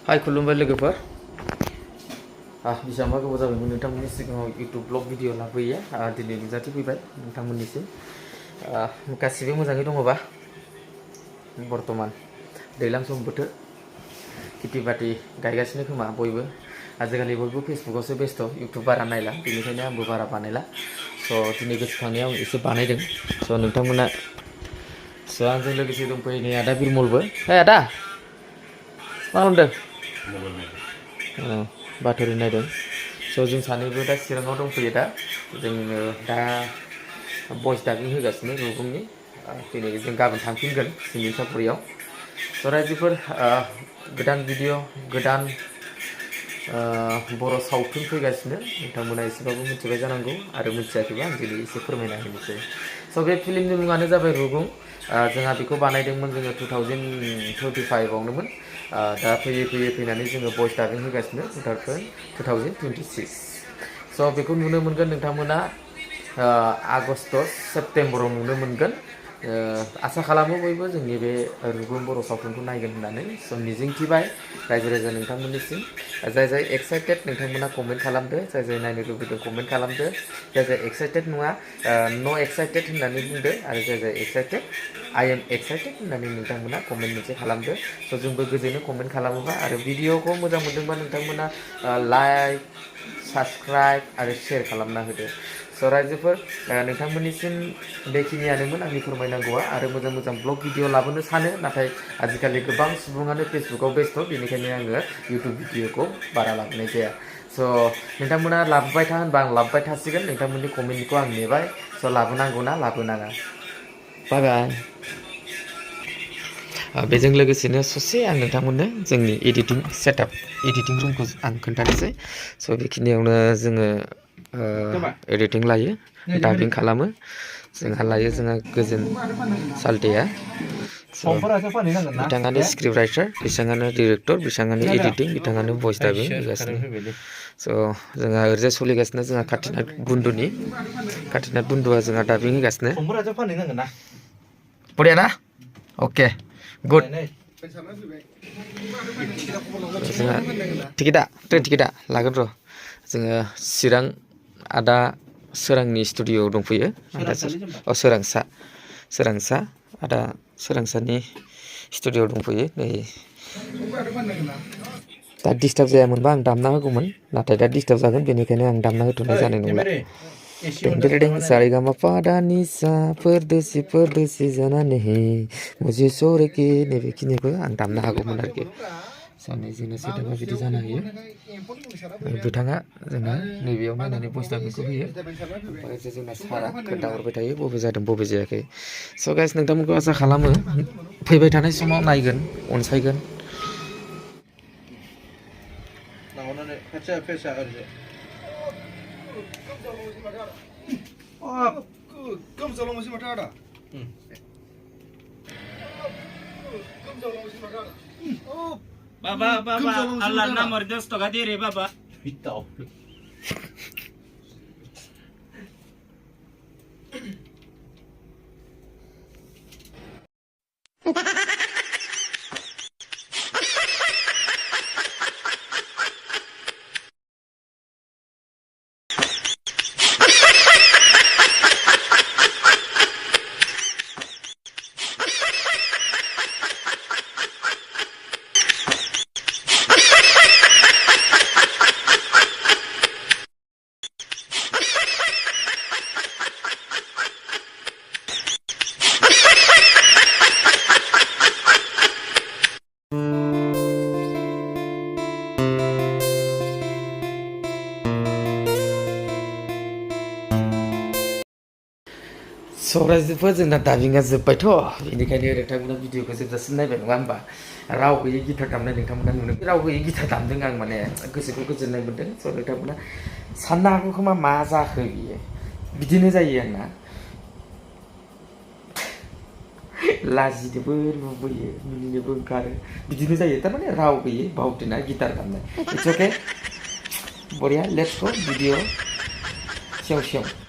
Hai खुलुमबाय लोगोफोर बेसेबांबा गोबाव जाबायमोन नोंथांमोननि सिगाङाव इउटुब ब्लग भिडिअ लाबोयो दिनै नुजाथिफैबाय नोंथांमोननिसिम गासिबो मोजाङै दङबा बर्तमान दैज्लां सम बोथोर खेथि बाथि गायगासिनो खोमा बयबो आजिखालि बयबो फेसबुकआवसो बेस्थ' इउटुब बारा नायला बेनिखायनो आंबो बारा बानायला दिनै गोसोखांनायाव आं एसे बानायदों नोंथांमोना आंजों लोगोसे दंफैयो नै आदा बिरमलबो आदा मा खालामदों बाथरि नायदों जों सानैबो दा चिराङाव दंफैयो दा जोङो दा भइस डाबिं होगासिनो रुगुंनि दिनै जों गाबोन थांफिनगोन जोंनि साफरियाव रायजोफोर गोदान भिडिअ गोदान बर' सावथुन फैगासिनो नोंथांमोना एसेबाबो मिथिबाय जानांगौ आरो मिथियाखैबा आं दिनै एसे फोरमायना होनोसै बे फिल्मनि मुङानो जाबाय रुगुं जोंहा बेखौ बानायदोंमोन जोङो 2035आवनोमोन दा फैयै फैनानै जोङो भइस डाबिं होगासिनो 2026 बेखौ नुनो मोनगोन नोंथांमोना आगष्ट सेप्तेम्बराव नुनो मोनगोन आसा खालामो बयबो जोंनि बे रुगुं बर' सावथुनखौ नायगोन होननानै मिजिंथिबाय रायजो राजा नोंथांमोननिसिम जाय एक्साइटेड नोंथांमोना कमेन्ट खालामदो जाय नायनो लुबैदों कमेन्ट खालामदो जाय एक्साइटेड नङा न' एक्साइटेड होननानै बुंदो आरो जाय एक्साइटेड आइ एम एक्साइटेड होननानै नोंथांमोना कमेन्ट मोनसे खालामदो जोंबो गोजोनो कमेन्ट खालामोबा आरो भिडिअखौ मोजां मोनदोंबा नोंथांमोना लाइक साबस्क्राइब आरो शेयार खालामना होदो रायजोफोर नोंथांमोननिसिम बेखिनियानोमोन आंनि फोरमायनांगौआ आरो मोजां ब्लग भिडिअ लाबोनो सानो नाथाय आजिखालि गोबां सुबुङानो फेसबुकाव बेस्थ' बेनिखायनो आङो इउटुब भिडिअखौ बारा लाबोनाय जाया नोंथांमोना लाबोबाय था होनबा आं लाबोबाय थासिगोन नोंथांमोननि कमेन्टखौ आं नेबाय लाबोनांगौ ना लाबोनाङा बाय बाय बेजों लोगोसेनो ससे आं नोंथांमोननो जोंनि एडिटिं सेटआप एडिटिं रुमखौ आं खोन्थानोसै बेखिनियावनो जोङो एडिटिं लायो डाबिं खालामो जोंहा लायो जोंहा गोजोन सालथेया बिथाङानो स्क्रिप्ट राइटार बिथाङानो डिरेक्टर बिथाङानो एडिटिं बिथाङानो भइस डाबिं होगासिनो जोंहा ओरैजाय सोलिगासिनो जोंहा काटिनाथ बुन्दुआ जोंहा डाबिं होगासिनो बरिया ना अके गुड जोंहा टिकेटआ ट्रेन टिकेटआ लागोन र' जोङो चिरां आदा सोरांनि स्टुडिअ'आव दंफैयो सोरांसा आदा सोरांसानि स्टुडिअ'आव दंफैयो नै दा डिस्टार्ब जायामोनबा आं दामना होगौमोन नाथाय दा डिस्टार्ब जागोन बेनिखायनो आं दामना होथ'नाय जानाय नंला सारेगामापा दानि सा परदेसि जानानै मुझे छोड़के नैबेखिनिखौ आं दामनो हागौमोन आरोखि नै जोंना सोदोबा बिदि जानो हायो बिथाङा जोंना नैबेयाव नायनानै भइस डाबिंखौ होयो ओमफ्राय जोंना सारा खोन्थाहरबाय थायो बबे जादों बबे जायाखै गाइस नोंथांमोनखौ आसा खालामो फैबाय थानाय समाव नायगोन अनसायगोन Baba, Allah nomor 10 toka diri baba. Bitaw. रायजोफोर जोंना डाबिंआ जोब्बायथ' बेनिखायनो नोंथांमोना भिडिअखौ जोबजासिम नायबाय नङा होमबा राव गैयै गिटार दामनाय नोंथांमोना नुनो राव गैयै गिटार दामदों आं माने गोसोखौ गोजोननाय मोन्दों नोंथांमोना साननो हागौ खोमा मा जाखो बियो बिदिनो जायो आंना लाजिनोबो लुबैयो मिनिनोबो ओंखारो बिदिनो जायो थारमाने राव गैयै बावदोना गिटार दामनाय इट्स अके बरिया लेट्स गो भिडिअ सेव